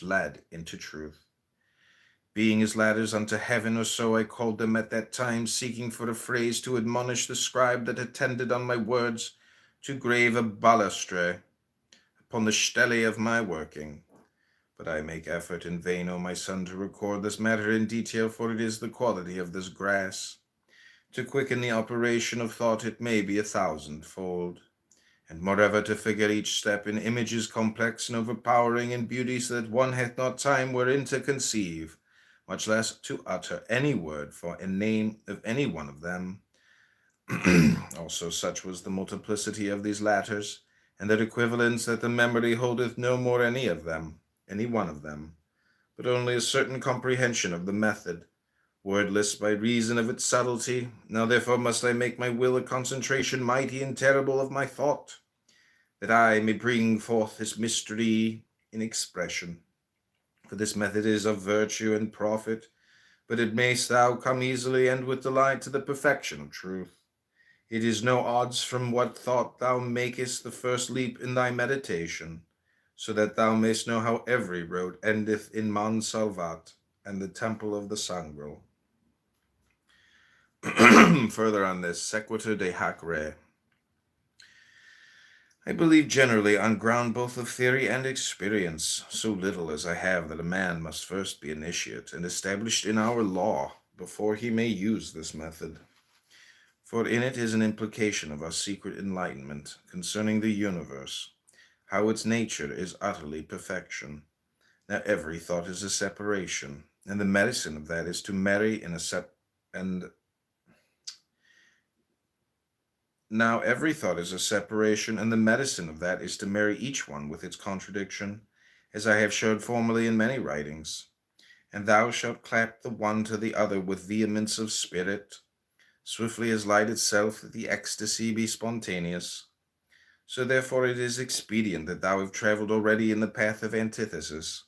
led into truth. Being as ladders unto heaven, or so I called them at that time, seeking for a phrase to admonish the scribe that attended on my words, to grave a balustre upon the stele of my working. But I make effort in vain, O my son, to record this matter in detail, for it is the quality of this grass. To quicken the operation of thought it may be 1,000-fold, and moreover to figure each step in images complex and overpowering in beauty, so that one hath not time wherein to conceive, much less to utter any word for a name of any one of them. Also such was the multiplicity of these latters, and their equivalence, that the memory holdeth no more any one of them, but only a certain comprehension of the method, wordless by reason of its subtlety. Now therefore must I make my will a concentration mighty and terrible of my thought, that I may bring forth this mystery in expression. For this method is of virtue and profit, but it mayst thou come easily and with delight to the perfection of truth. It is no odds from what thought thou makest the first leap in thy meditation, so that thou mayst know how every road endeth in Mons Salvat and the temple of the Sangro. Further on this, sequitur de hac re. I believe generally on ground both of theory and experience, so little as I have, that a man must first be initiate and established in our law before he may use this method. For in it is an implication of our secret enlightenment concerning the universe, how its nature is utterly perfection. Now every thought is a separation, and the medicine of that is to marry in a Now every thought is a separation, and the medicine of that is to marry each one with its contradiction, as I have showed formerly in many writings. And thou shalt clap the one to the other with vehemence of spirit, swiftly as light itself, that the ecstasy be spontaneous. So therefore it is expedient that thou have travelled already in the path of antithesis,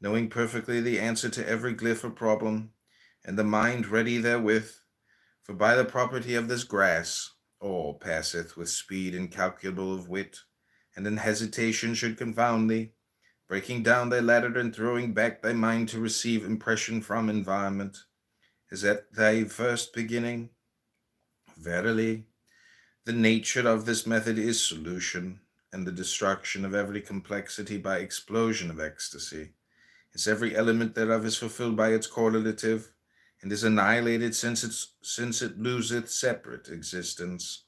knowing perfectly the answer to every glyph or problem, and the mind ready therewith. For by the property of this grass, all passeth with speed incalculable of wit, and an hesitation should confound thee, breaking down thy ladder and throwing back thy mind to receive impression from environment, as at thy first beginning. Verily, the nature of this method is solution, and the destruction of every complexity by explosion of ecstasy, as every element thereof is fulfilled by its correlative, and is annihilated since it loseth separate existence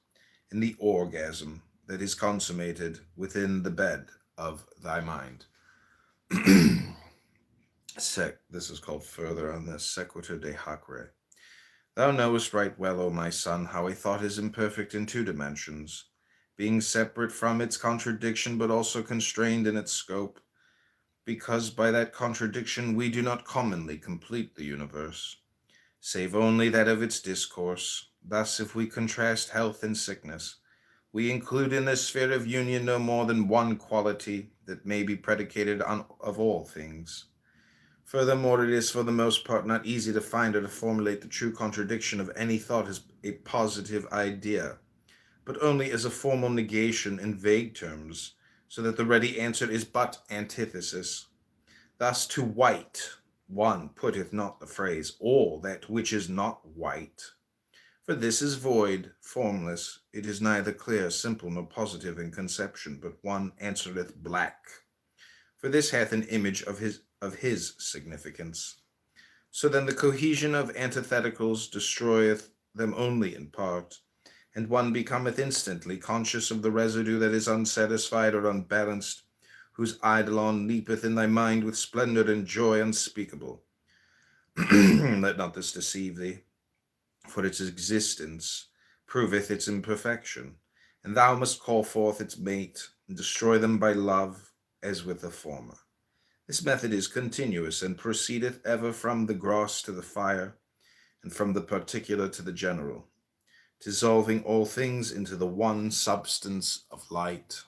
in the orgasm that is consummated within the bed of thy mind. This is called further on this, sequitur de hac re. Thou knowest right well, O my son, how a thought is imperfect in two dimensions, being separate from its contradiction, but also constrained in its scope, because by that contradiction we do not commonly complete the universe, save only that of its discourse. Thus, if we contrast health and sickness, we include in this sphere of union no more than one quality that may be predicated of all things. Furthermore, it is for the most part not easy to find or to formulate the true contradiction of any thought as a positive idea, but only as a formal negation in vague terms, so that the ready answer is but antithesis. Thus to white one putteth not the phrase, all that which is not white. For this is void, formless, it is neither clear, simple, nor positive in conception, but one answereth black. For this hath an image of his significance. So then the cohesion of antitheticals destroyeth them only in part, and one becometh instantly conscious of the residue that is unsatisfied or unbalanced, whose eidolon leapeth in thy mind with splendor and joy unspeakable. Let not this deceive thee, for its existence proveth its imperfection, and thou must call forth its mate, and destroy them by love, as with the former. This method is continuous, and proceedeth ever from the gross to the fire, and from the particular to the general, dissolving all things into the one substance of light.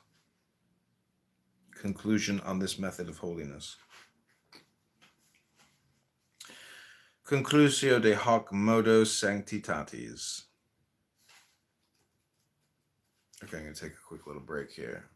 Conclusion on this method of holiness. Conclusio de hoc modo sanctitatis. Okay, I'm going to take a quick little break here.